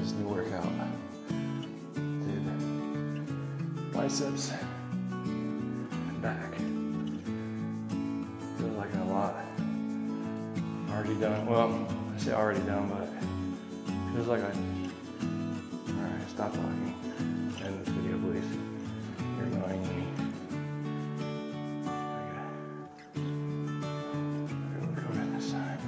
this new workout. Did biceps and back. Feels like a lot. Already done. Well, I say already done, but feels like Alright, stop talking. End this video, please. You're annoying me. Okay. Look over this side.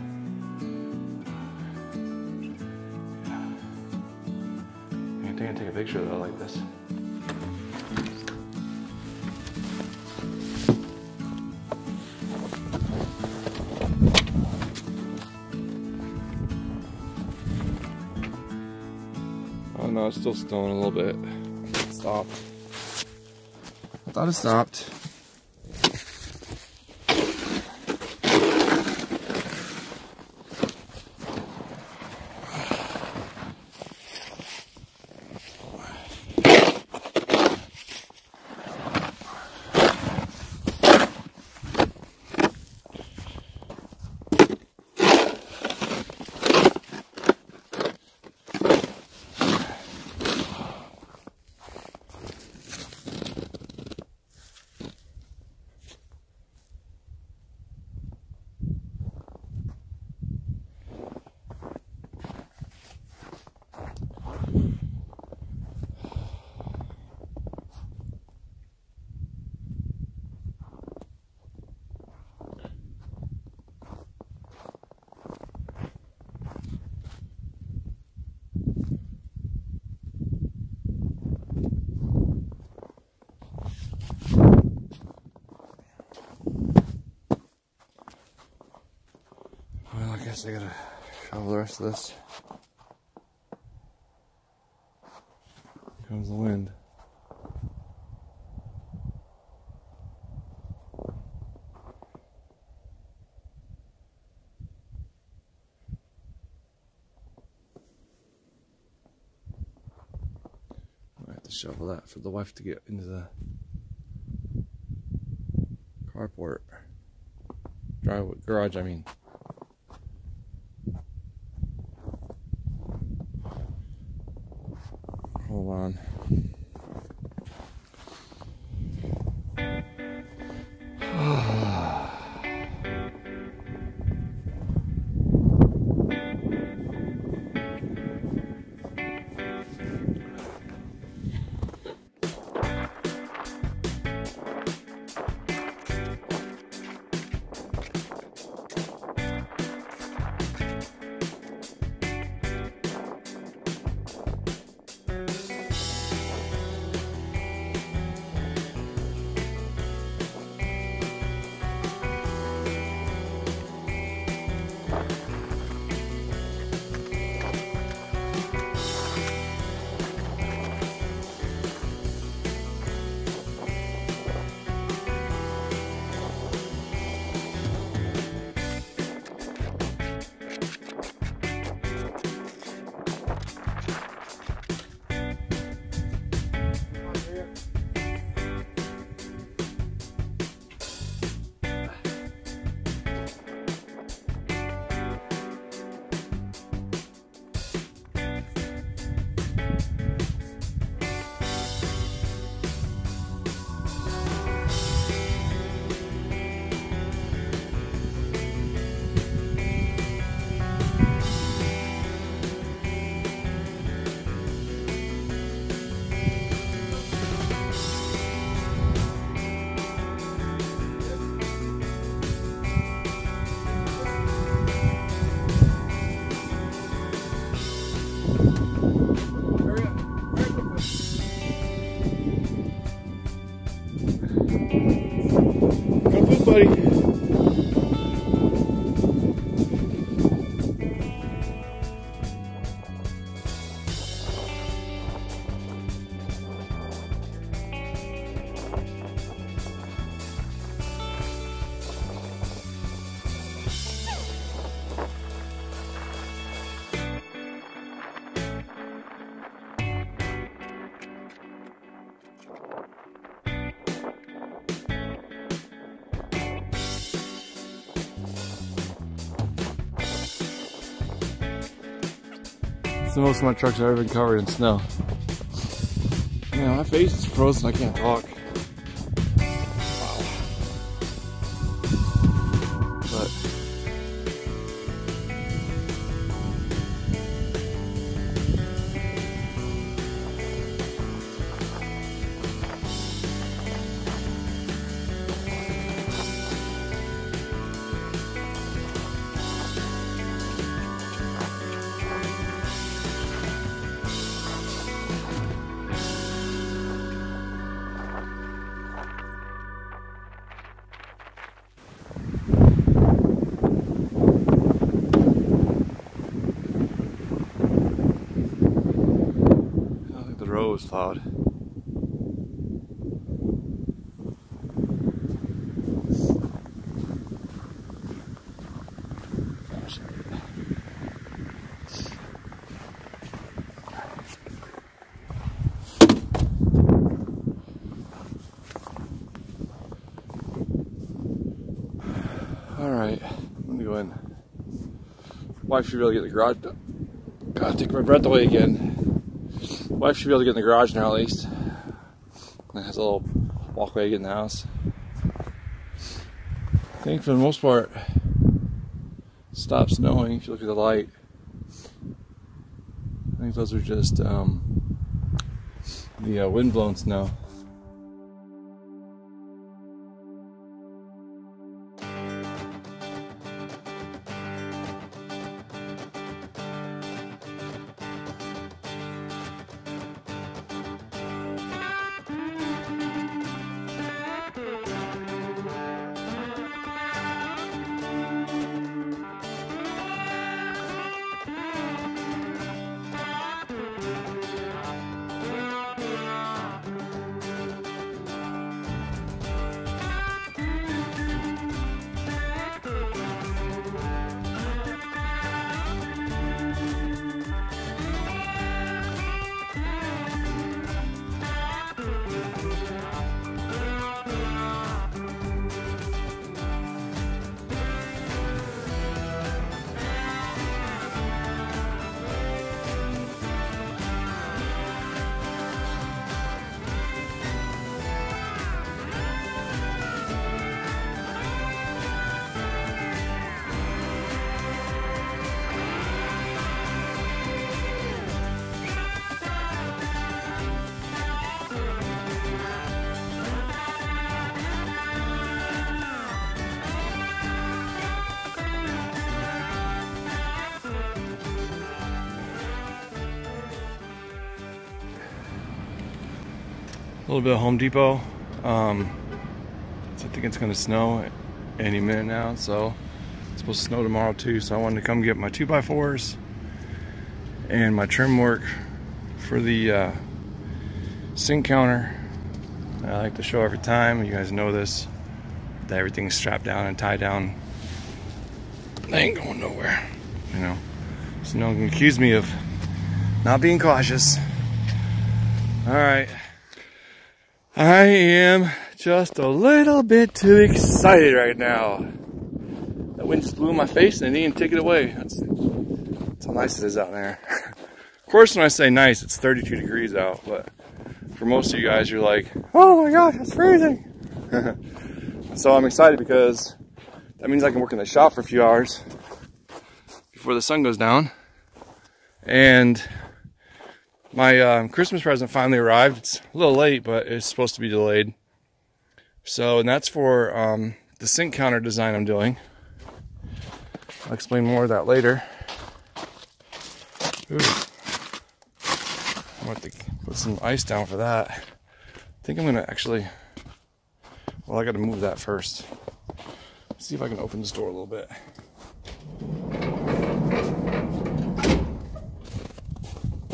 I think I take a picture though, like this. Oh no, it's still snowing a little bit. Stop. I thought it stopped. Well, I guess I gotta shovel the rest of this. Here comes the wind. I have to shovel that for the wife to get into the carport. Garage, I mean. Hold on. Buddy. the most my truck's ever been covered in snow. Man, my face is frozen, I can't talk. Wow. But the road was plowed. Alright, I'm gonna go in. Wife should be able to get in the garage. Gotta take my breath away again. Wife should be able to get in the garage now at least. It has a little walkway to get in the house. I think for the most part, it stopped snowing. If you look at the light, I think those are just the wind-blown snow. A little bit of Home Depot. I think it's going to snow any minute now, so it's supposed to snow tomorrow too. So I wanted to come get my 2x4s and my trim work for the sink counter. I like to show every time, you guys know this, that everything's strapped down and tied down. They ain't going nowhere, you know. So no one can accuse me of not being cautious. All right. I am just a little bit too excited right now. That wind just blew in my face and it didn't take it away. That's how nice it is out there. Of course, when I say nice, it's 32 degrees out, but for most of you guys, you're like, oh my gosh, it's freezing. So I'm excited because that means I can work in the shop for a few hours before the sun goes down. And my Christmas present finally arrived. It's a little late, but it's supposed to be delayed. So, and that's for the sink counter design I'm doing. I'll explain more of that later. Ooh. I'm going to put some ice down for that. I think I'm going to actually, well, I got to move that first. Let's see if I can open this door a little bit.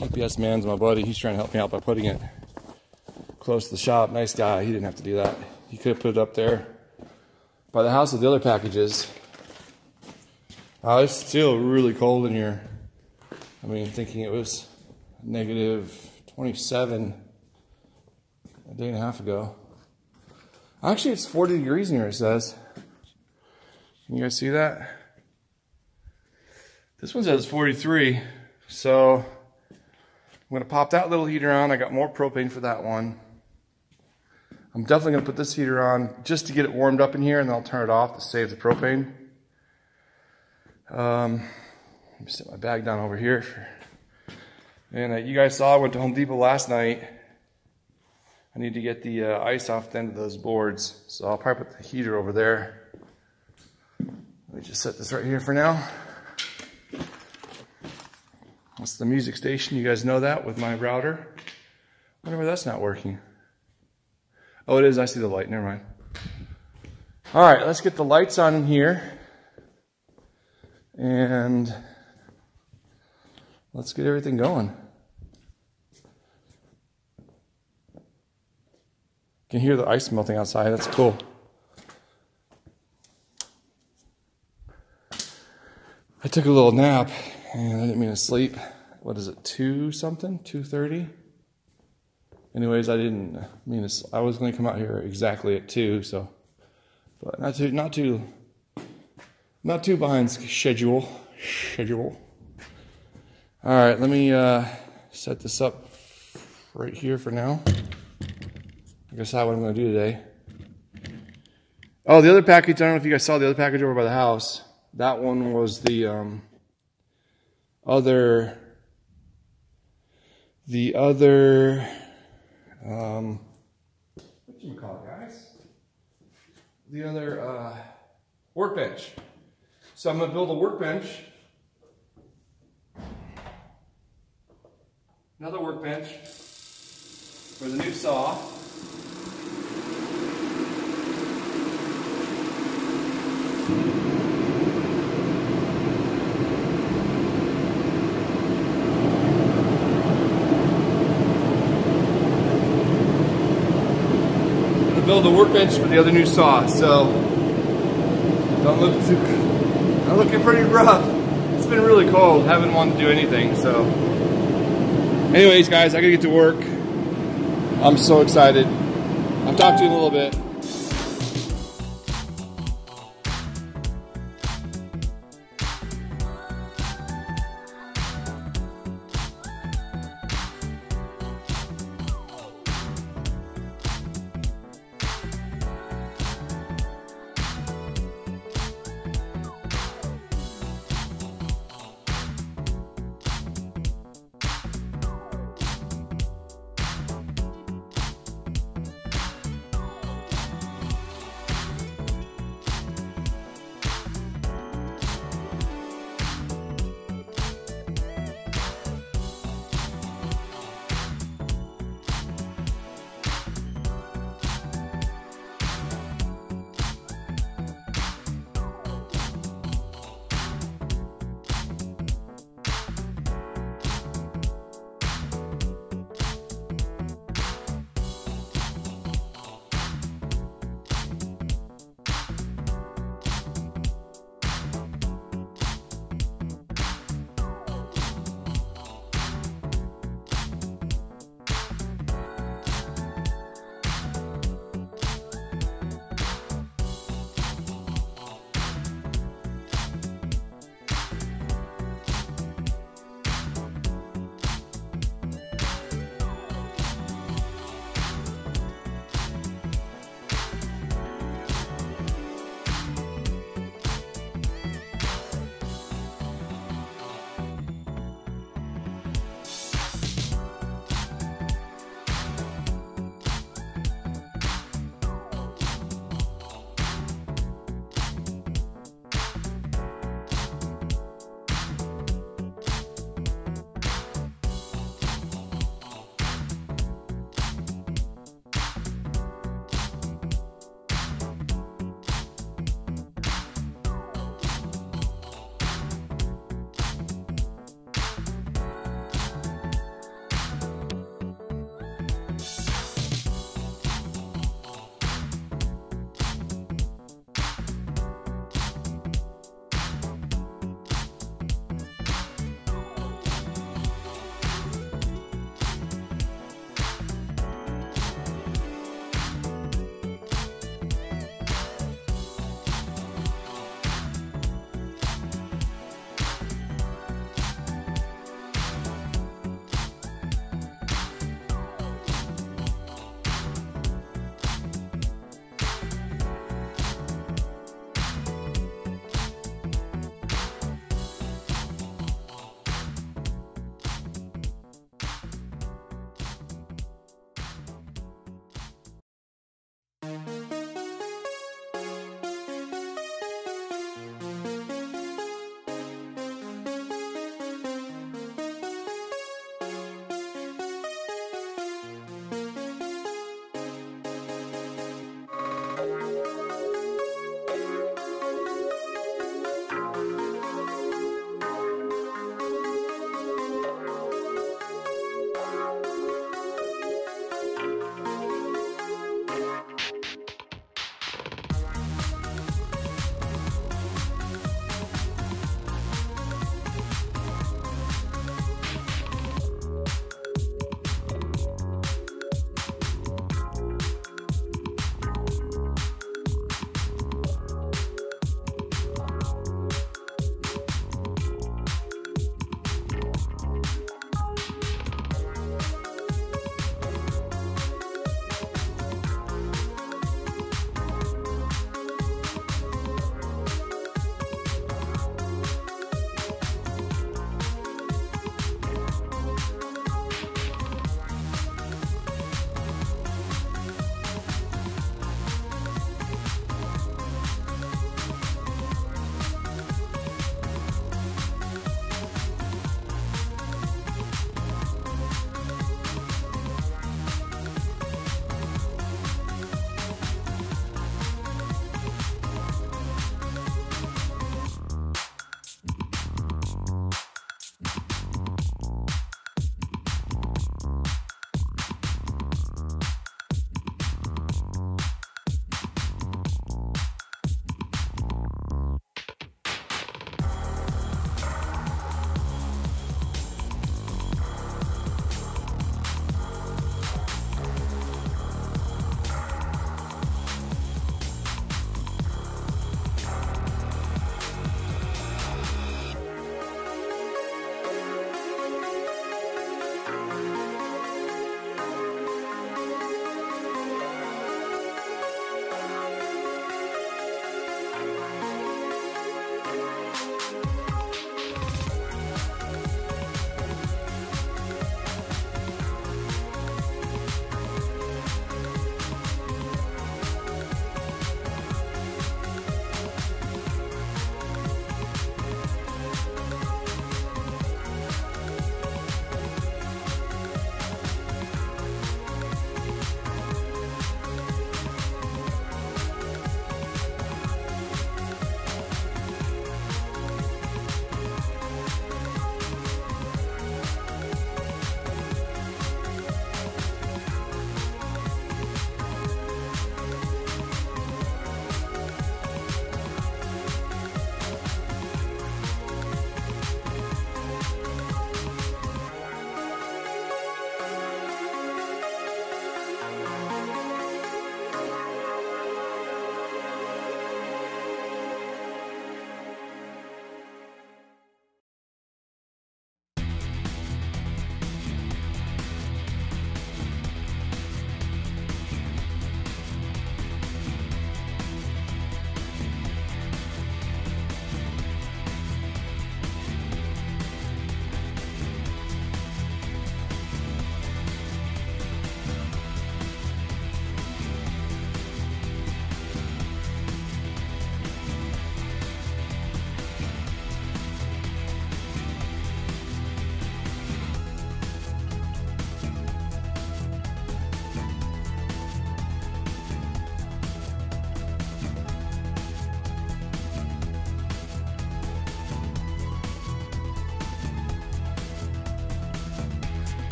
UPS man's my buddy. He's trying to help me out by putting it close to the shop. Nice guy. He didn't have to do that. He could have put it up there by the house with the other packages. It's still really cold in here. I mean, thinking it was negative 27 a day and a half ago. Actually, it's 40 degrees in here, it says. Can you guys see that? This one says 43. So I'm gonna pop that little heater on. I got more propane for that one. I'm definitely gonna put this heater on just to get it warmed up in here, and then I'll turn it off to save the propane. Let me set my bag down over here. And you guys saw I went to Home Depot last night. I need to get the ice off the end of those boards, so I'll probably put the heater over there. Let me just set this right here for now. That's the music station, you guys know that, with my router. I wonder why that's not working. Oh, it is, I see the light, never mind. All right, let's get the lights on in here. And let's get everything going. You can hear the ice melting outside, that's cool. I took a little nap and I didn't mean to sleep. What is it, 2 something, 2:30? Anyways, I didn't mean to, I was going to come out here exactly at 2, so, but not too behind schedule. All right, let me set this up right here for now. I decide what I'm going to do today. Oh, the other package, I don't know if you guys saw the other package over by the house. That one was the other, what you call it, guys? The other workbench. So I'm going to build a workbench. Another workbench for the new saw. Build a workbench for the other new saw, so I'm looking pretty rough. It's been really cold, haven't wanted to do anything, so. Anyways, guys, I gotta get to work. I'm so excited. I'll talk to you in a little bit.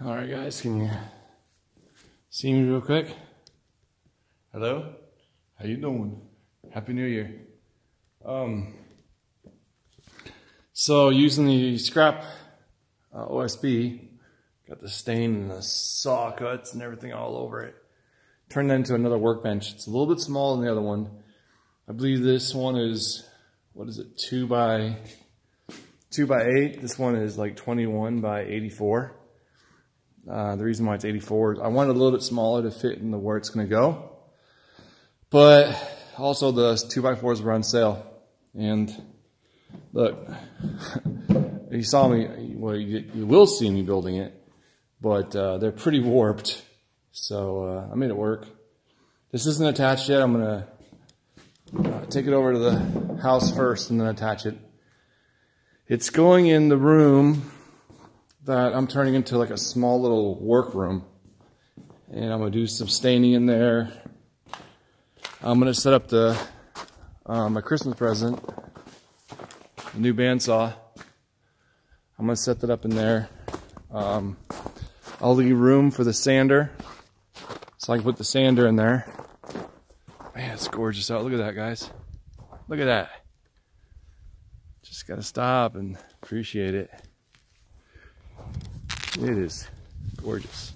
All right, guys, can you See me real quick? Hello? How you doing? Happy New Year. So using the scrap OSB, got the stain and the saw cuts and everything all over it. Turned that into another workbench. It's a little bit smaller than the other one. I believe this one is, what is it, 2 by 8. This one is like 21 by 84. The reason why it's 84 is I wanted a little bit smaller to fit in where it's going to go. But also the 2x4s were on sale. And look, you saw me, well, you will see me building it, but they're pretty warped. So I made it work. This isn't attached yet. I'm going to take it over to the house first and then attach it. It's going in the room that I'm turning into like a small little workroom. And I'm going to do some staining in there. I'm going to set up the my Christmas present, the new bandsaw. I'm going to set that up in there. I'll leave room for the sander, so I can put the sander in there. Man, it's gorgeous out. Look at that, guys. Look at that. Just got to stop and appreciate it. It is gorgeous.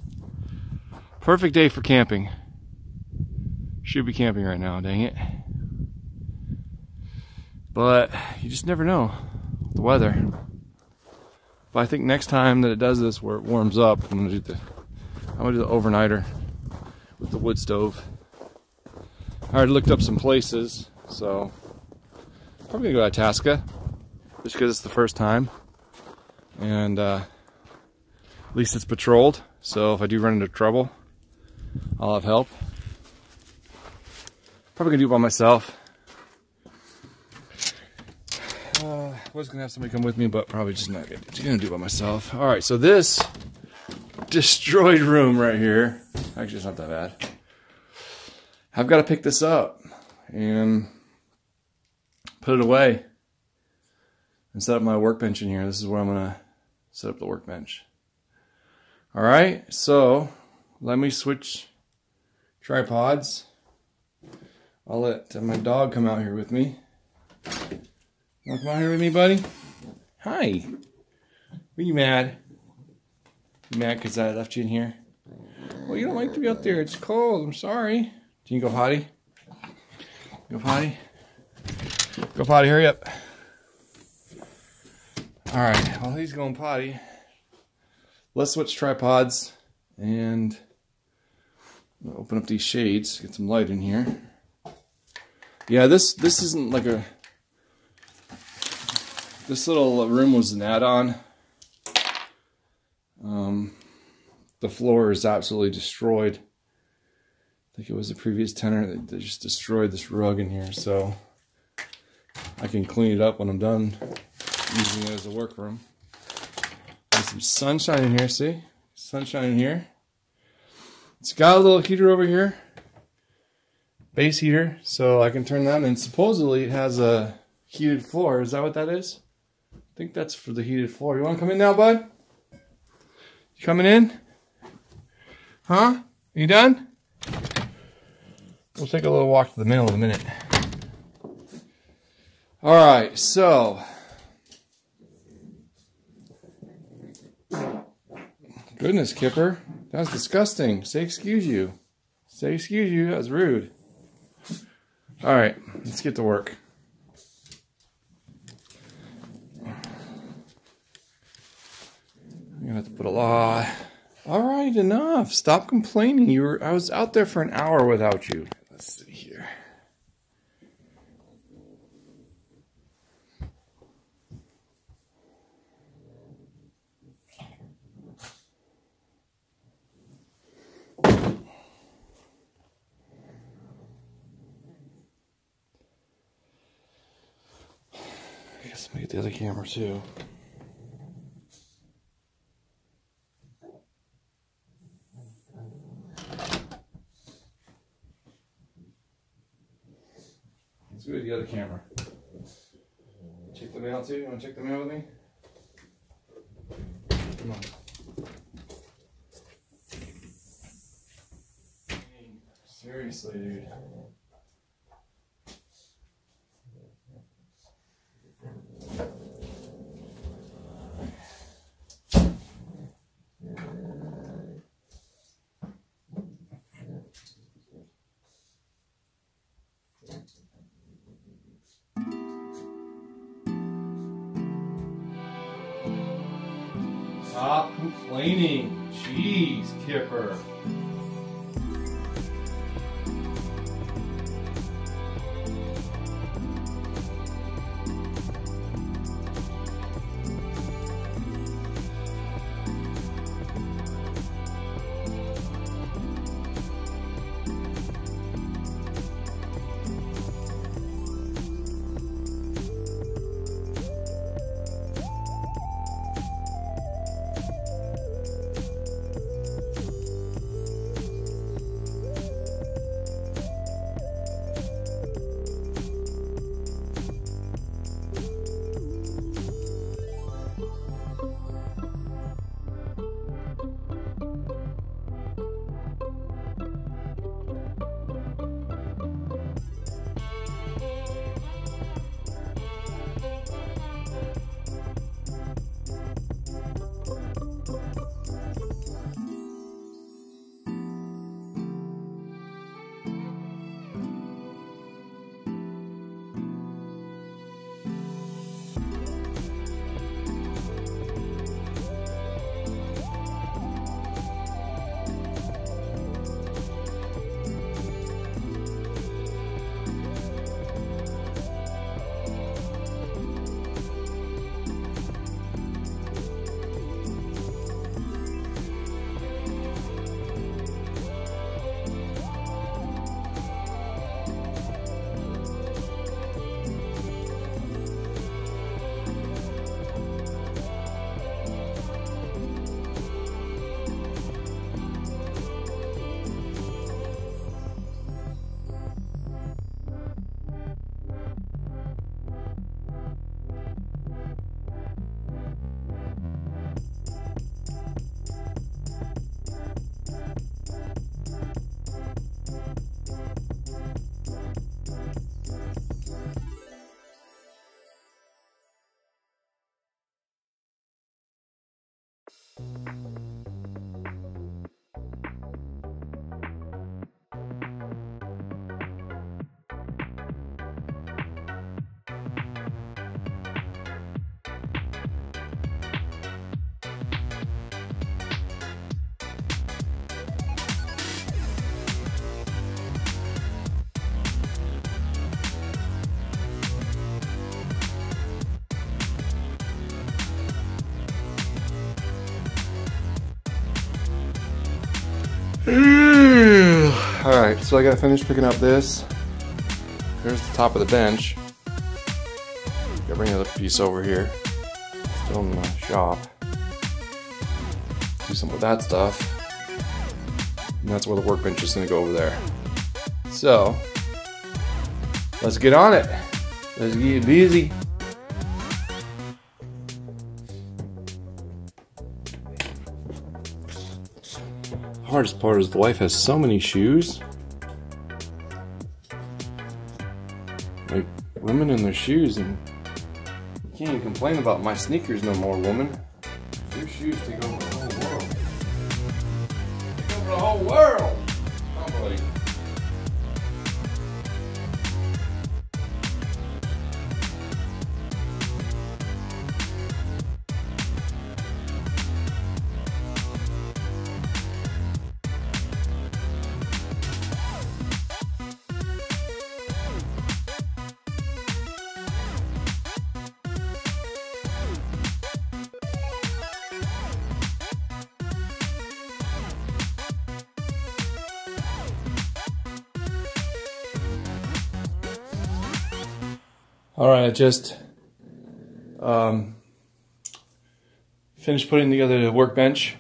Perfect day for camping. Should be camping right now, dang it. But you just never know the weather. But I think next time that it does this, where it warms up, I'm gonna do the overnighter with the wood stove. I already looked up some places, so probably gonna go to Itasca, just because it's the first time, and at least it's patrolled. So if I do run into trouble, I'll have help. Probably gonna do it by myself. Was gonna have somebody come with me, but probably just not gonna do it by myself. All right, so this destroyed room right here, actually it's not that bad. I've got to pick this up and put it away and set up my workbench in here. This is where I'm gonna set up the workbench. All right, so let me switch tripods. I'll let my dog come out here with me. You want to come out here with me, buddy? Hi. Are you mad? You mad because I left you in here? Well, you don't like to be out there. It's cold. I'm sorry. Can you go potty? Go potty? Go potty. Hurry up. All right. While he's going potty, let's switch tripods and open up these shades. Get some light in here. Yeah, this isn't like a... This little room was an add-on. The floor is absolutely destroyed. I think it was the previous tenant that just destroyed this rug in here, so I can clean it up when I'm done using it as a workroom. There's some sunshine in here, see? Sunshine in here. It's got a little heater over here. Base heater, so I can turn that on, and supposedly it has a heated floor. Is that what that is? I think that's for the heated floor. You want to come in now, bud? You coming in? Huh? You done? We'll take a little walk to the middle in a minute. Alright, so goodness, Kipper. That was disgusting. Say excuse you. Say excuse you. That was rude. Alright, let's get to work. I'm gonna have to put a lot. Alright, enough. Stop complaining. I was out there for an hour without you. Let's see here. I guess let me get the other camera too. Let's go with the other camera. Check the mail too. You want to check the mail with me? Come on. Seriously, dude. Stop complaining. Jeez, Kipper. Alright, so I gotta finish picking up this. Here's the top of the bench. Gotta bring the other piece over here. Still in the shop. Do something with that stuff. And that's where the workbench is gonna go over there. So, let's get on it. Let's get busy. Hardest part is the wife has so many shoes. Like women in their shoes, and you can't even complain about my sneakers no more, woman. Your shoes take over the whole world. Take over the whole world! Come on, buddy. Alright, I just finished putting together the workbench.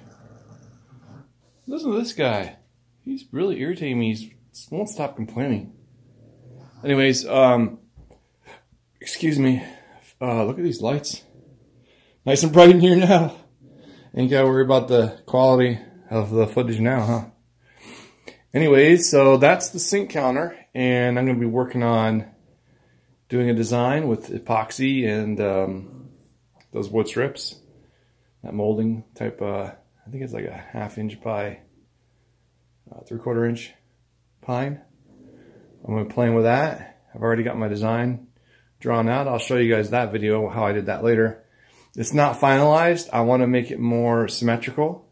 Listen to this guy. He's really irritating me. He won't stop complaining. Anyways, excuse me. Look at these lights. Nice and bright in here now. Ain't gotta worry about the quality of the footage now, huh? Anyways, so that's the sink counter, and I'm going to be working on doing a design with epoxy and those wood strips, that molding type. I think it's like a 1/2 inch by 3/4 inch pine. I'm going to be playing with that. I've already got my design drawn out. I'll show you guys that video, how I did that later. It's not finalized. I want to make it more symmetrical.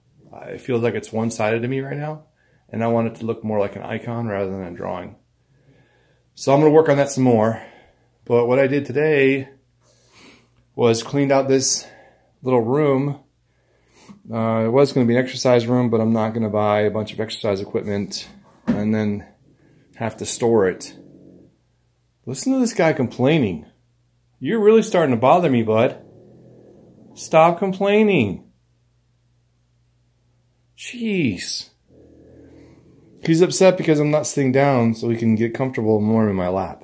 It feels like it's one-sided to me right now, and I want it to look more like an icon rather than a drawing. So I'm going to work on that some more. But what I did today was cleaned out this little room. It was going to be an exercise room, but I'm not going to buy a bunch of exercise equipment and then have to store it. Listen to this guy complaining. You're really starting to bother me, bud. Stop complaining. Jeez. He's upset because I'm not sitting down so he can get comfortable more in my lap.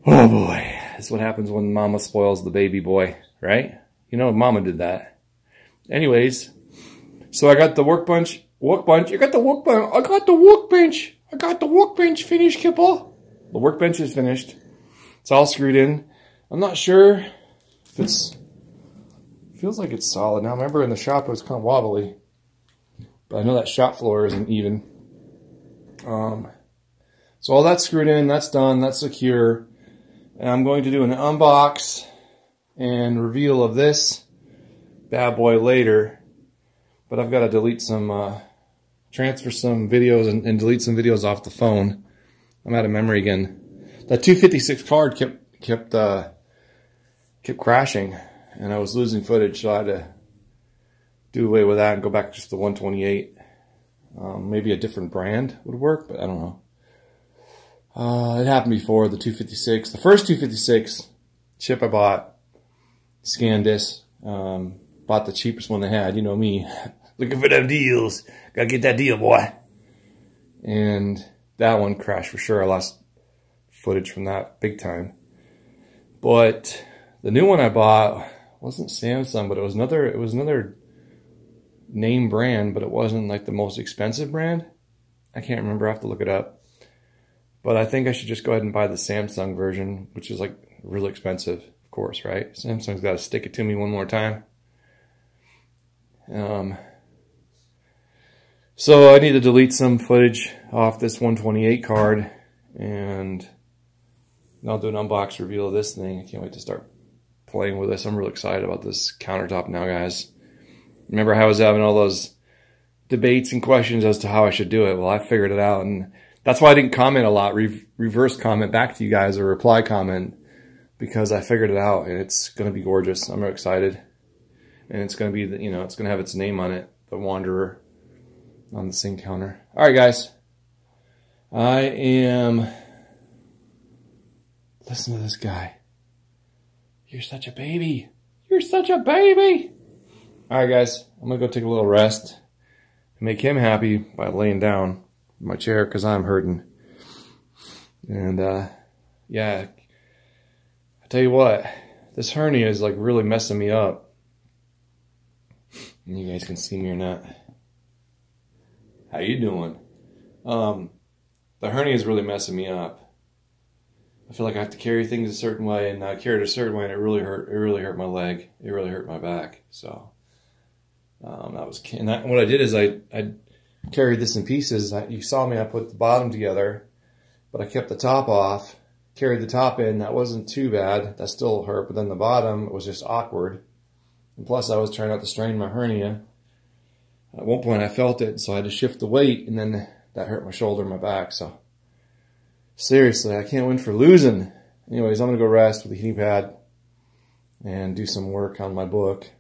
Oh boy. That's what happens when mama spoils the baby boy, right? You know, mama did that. Anyways, so I got the workbench. I got the workbench finished, Kipple. The workbench is finished. It's all screwed in. I'm not sure if it's, feels like it's solid now. Remember in the shop it was kind of wobbly, but I know that shop floor isn't even. So all that's screwed in, that's done, that's secure. And I'm going to do an unbox and reveal of this bad boy later. But I've got to delete some, transfer some videos and delete some videos off the phone. I'm out of memory again. That 256 card kept crashing, and I was losing footage, so I had to do away with that and go back to just the 128. Maybe a different brand would work, but I don't know. It happened before, the 256. The first 256 chip I bought, SanDisk, bought the cheapest one they had. You know me, looking for them deals. Gotta get that deal, boy. And that one crashed for sure. I lost footage from that big time. But the new one I bought wasn't Samsung, but it was another name brand, but it wasn't like the most expensive brand. I can't remember. I have to look it up. But I think I should just go ahead and buy the Samsung version, which is like really expensive, of course, right? Samsung's got to stick it to me one more time. So I need to delete some footage off this 128 card, and I'll do an unbox reveal of this thing. I can't wait to start playing with this. I'm really excited about this countertop now, guys. Remember how I was having all those debates and questions as to how I should do it? Well, I figured it out, and that's why I didn't comment a lot, reverse comment back to you guys, or reply comment, because I figured it out, and it's going to be gorgeous. I'm really excited. And it's going to be, you know, it's going to have its name on it, the Wanderer, on the sink counter. All right, guys. I am... Listen to this guy. You're such a baby. You're such a baby. All right, guys. I'm going to go take a little rest and make him happy by laying down in my chair because I'm hurting. And, yeah. I tell you what. This hernia is, like, really messing me up. And you guys can see me or not. How you doing? The hernia is really messing me up. I feel like I have to carry things a certain way, and I carried a certain way, and it really hurt my leg. It really hurt my back. So what I did is I carried this in pieces. You saw me. I put the bottom together, but I kept the top off. Carried the top in. That wasn't too bad. That still hurt, but then the bottom was just awkward. And plus, I was trying not to strain my hernia. At one point, I felt it, so I had to shift the weight, and then that hurt my shoulder and my back. So, seriously, I can't win for losing. Anyways, I'm going to go rest with a heating pad and do some work on my book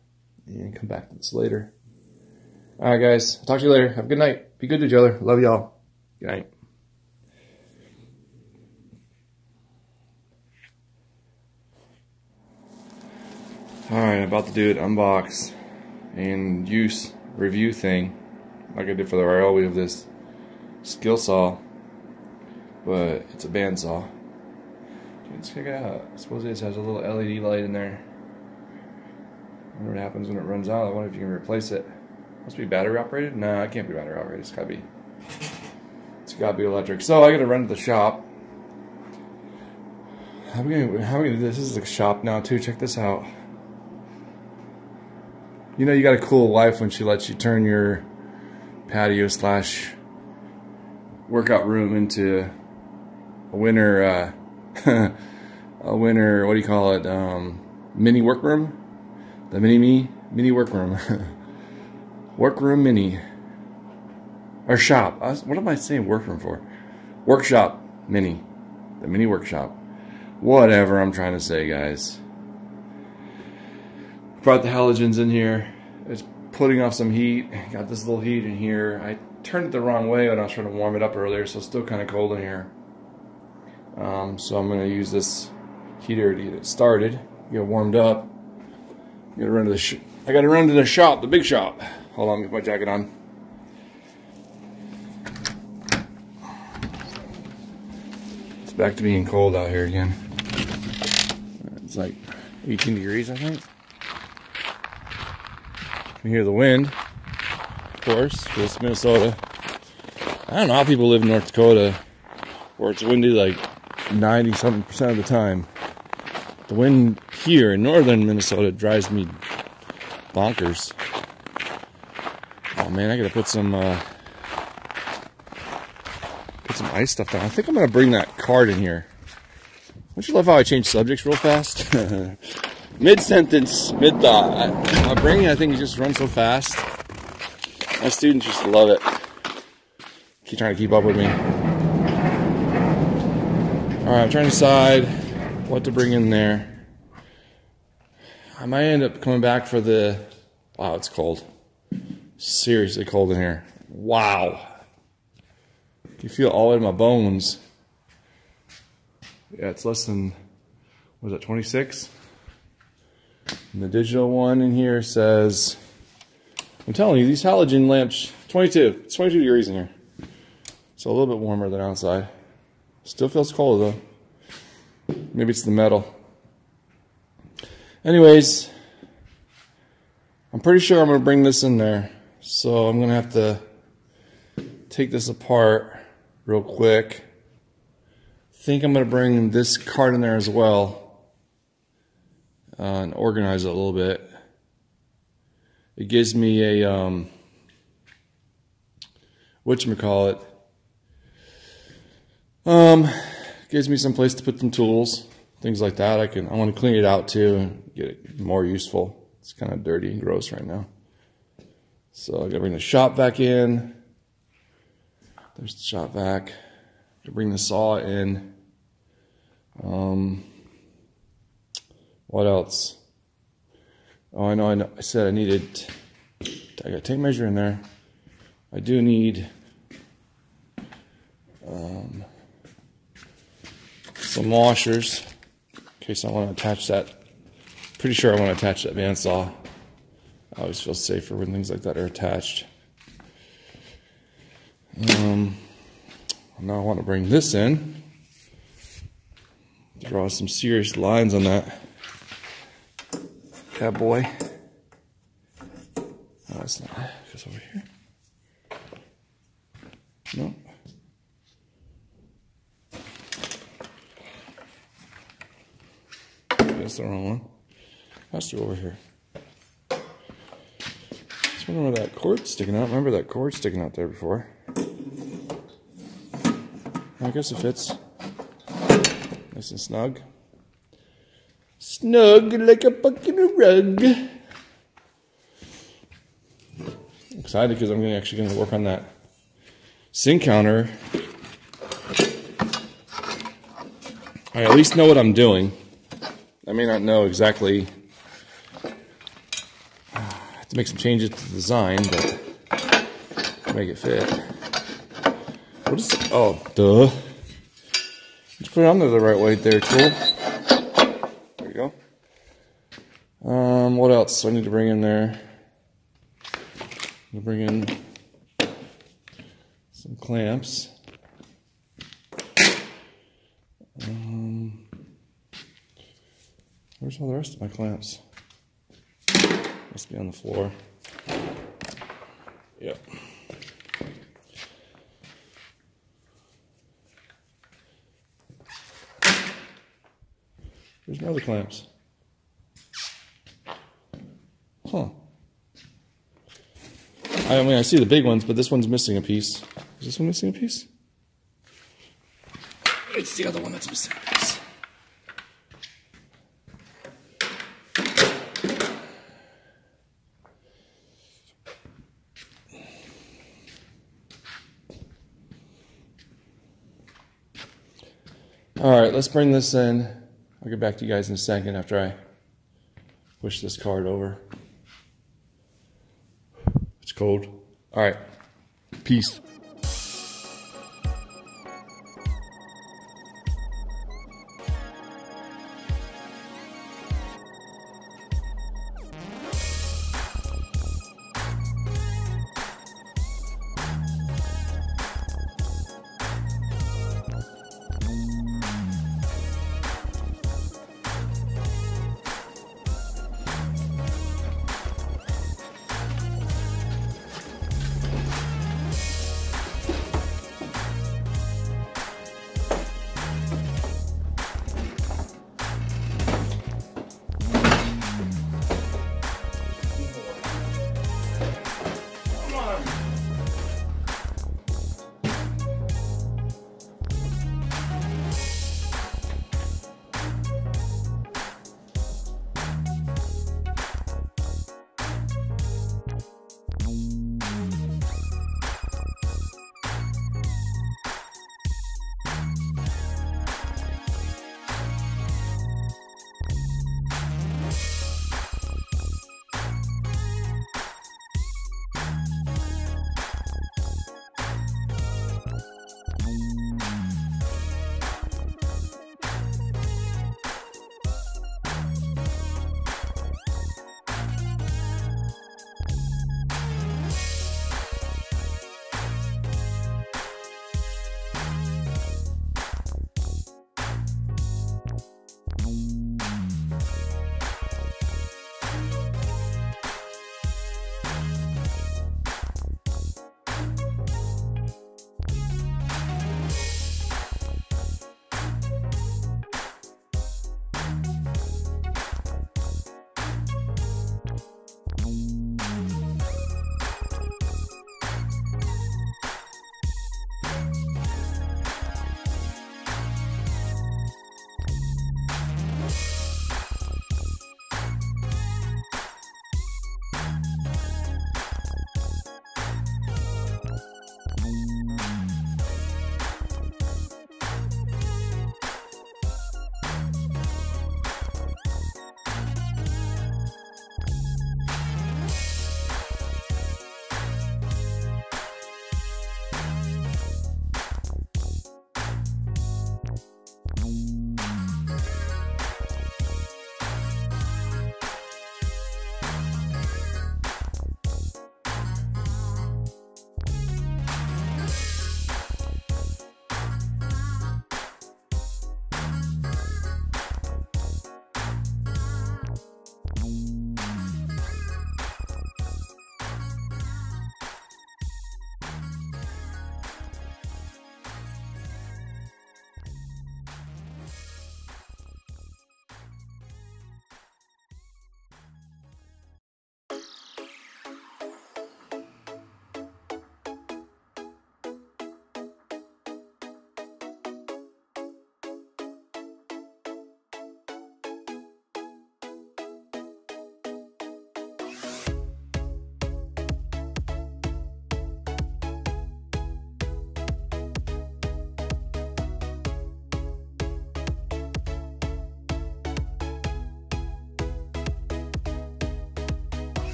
and come back to this later. All right, guys. I'll talk to you later. Have a good night. Be good to each other. Love y'all. Good night. Alright, about to do an unbox and use review thing like I did for the Ryobi of this skill saw, but it's a bandsaw. Let's check it out. I suppose it has a little LED light in there. I wonder what happens when it runs out. I wonder if you can replace it. Must be battery operated? No, it can't be battery operated. It's gotta be electric. So I gotta run to the shop. How are we gonna do this? This is a shop now too. Check this out. You know you got a cool wife when she lets you turn your patio / workout room into a winter what do you call it? Mini workroom? The mini workroom. Workroom mini. Or shop. What am I saying workroom for? Workshop mini. The mini workshop. Whatever I'm trying to say, guys. Brought the halogens in here. It's putting off some heat. Got this little heat in here. I turned it the wrong way when I was trying to warm it up earlier, so it's still kind of cold in here. So I'm going to use this heater to get it started, get it warmed up. I got to run to the shop, the big shop. Hold on, get my jacket on. It's back to being cold out here again. It's like 18 degrees, I think. You can hear the wind, of course, because it's Minnesota. I don't know how people live in North Dakota where it's windy like 90-something% of the time. The wind here in northern Minnesota drives me bonkers. Oh man, I gotta put some ice stuff down. I think I'm gonna bring that card in here. Don't you love how I change subjects real fast? Mid-sentence, mid-thought. My brain, I think, just runs so fast. My students just love it. Keep trying to keep up with me. Alright, I'm trying to decide what to bring in there. I might end up coming back for the... Wow, it's cold. Seriously cold in here. Wow. You feel all in my bones. Yeah, it's less than... What is that, 26? And the digital one in here says... I'm telling you, these halogen lamps... 22. It's 22 degrees in here. So a little bit warmer than outside. Still feels cold though. Maybe it's the metal. Anyways, I'm pretty sure I'm going to bring this in there. So I'm going to have to take this apart real quick. I think I'm going to bring this card in there as well. And organize it a little bit. It gives me a, whatchamacallit. Gives me some place to put some tools, things like that. I want to clean it out too and get it more useful. It's kind of dirty and gross right now. So I gotta bring the shop vac in. There's the shop vac. To bring the saw in. What else? Oh, I know. I said I needed. I got a tape measure in there. I do need. Some washers in case I want to attach that. Pretty sure I want to attach that bandsaw. I always feel safer when things like that are attached. Now I want to bring this in. Draw some serious lines on that boy. Oh, it's not. It's over here. No. That's the wrong one. Has to go over here. Just wonder where that cord's sticking out. Remember that cord sticking out there before? I guess it fits. Nice and snug. Snug like a fucking rug. I'm excited because I'm actually going to work on that sink counter. I at least know what I'm doing. I may not know exactly. I have to make some changes to the design, but make it fit. What is it? Oh, duh. Just put it on there the right way there, tool. There you go. What else do I need to bring in there? I'll bring in some clamps. Where's all the rest of my clamps? Must be on the floor. Yep. There's no other clamps. Huh. I mean, I see the big ones, but this one's missing a piece. Is this one missing a piece? It's the other one that's missing a piece. All right, let's bring this in. I'll get back to you guys in a second after I push this card over. It's cold. All right, peace.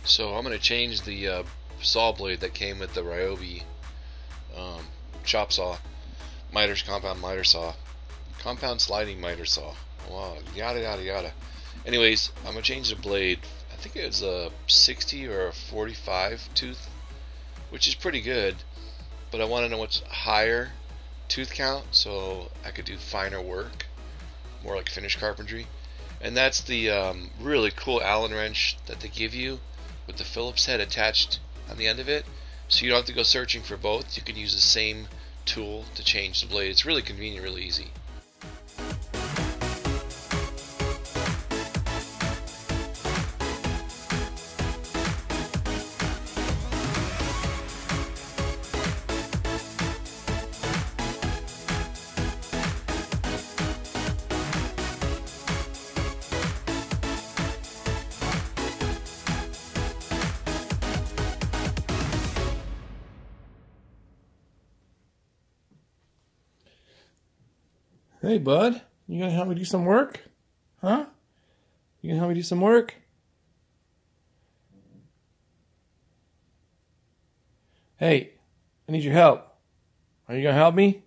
So I'm going to change the saw blade that came with the Ryobi chop saw, compound miter saw, compound sliding miter saw. Wow, yada yada yada. Anyways, I'm going to change the blade. I think it was a 60 or a 45 tooth, which is pretty good, but I want to know what's higher tooth count so I could do finer work, more like finished carpentry. And that's the really cool Allen wrench that they give you with the Phillips head attached on the end of it, so you don't have to go searching for both. You can use the same tool to change the blade. It's really convenient, really easy. Hey, bud, you gonna help me do some work? Huh? You gonna help me do some work? Hey, I need your help. Are you gonna help me?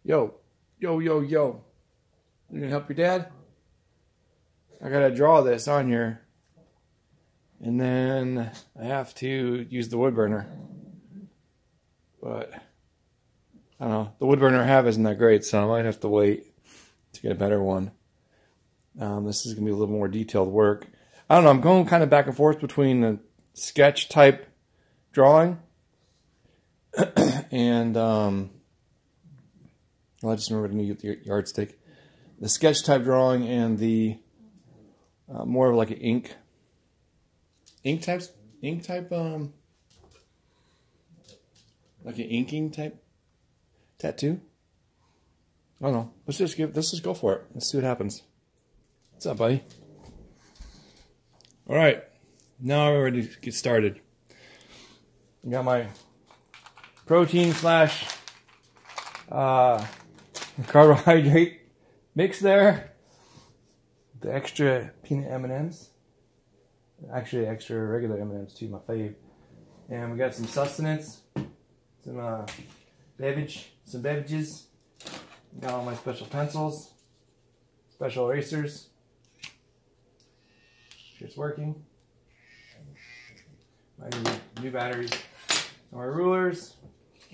Yo. You gonna help your dad? I gotta draw this on here. And then I have to use the wood burner. But I don't know. The wood burner I have isn't that great, so I might have to wait to get a better one. This is going to be a little more detailed work. I don't know. I'm going kind of back and forth between the sketch type drawing and well, I just remembered to get the yardstick. The sketch type drawing and the more of like an ink type like an inking type tattoo. I don't know. Let's just go for it. Let's see what happens. What's up, buddy? All right, now we're ready to get started. I got my protein / carbohydrate mix there. The extra peanut M&Ms. Actually, extra regular M&Ms too, my fave. And we got some sustenance, some beverages. Got all my special pencils, special erasers. It's working. My new batteries. My rulers.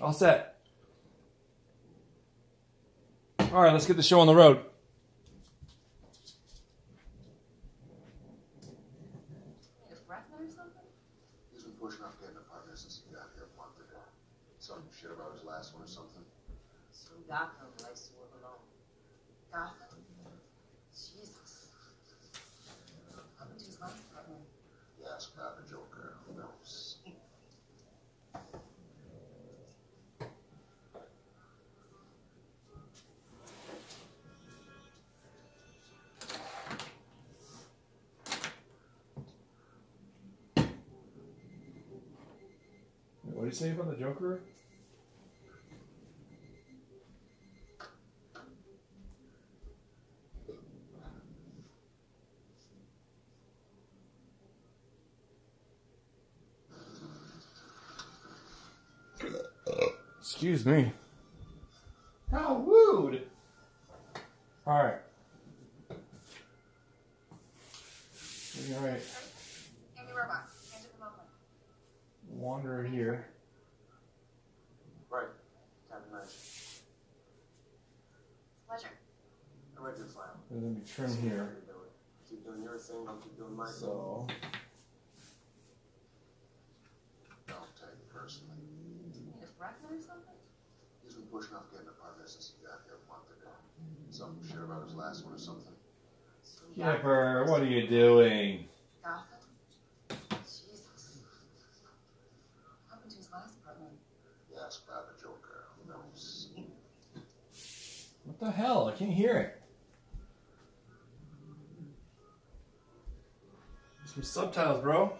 All set. All right, let's get the show on the road. He's been pushing off getting a partner since he got here a month ago. Some shit about his last one or something. Some Gotham likes to work alone. Gotham? Jesus. How did his last partner? Yes, about the Joker. Who knows? What do you say about the Joker? Excuse me. How rude! Alright. Alright. Andy Robot. Enter the moment. Wander here. Right. Time to nice. Pleasure. I read your file. And then we trim here. Keep doing your thing, I'll keep doing my thing. So. Don't take it personally. Need a fragment or something? He's been pushing off getting a partner since he got here a month ago. Some shit about his last one or something. Some Kipper, what are you doing? Gotham? Jesus. What happened to his last partner? Yes, about the Joker. Who knows? What the hell? I can't hear it. Some subtitles, bro.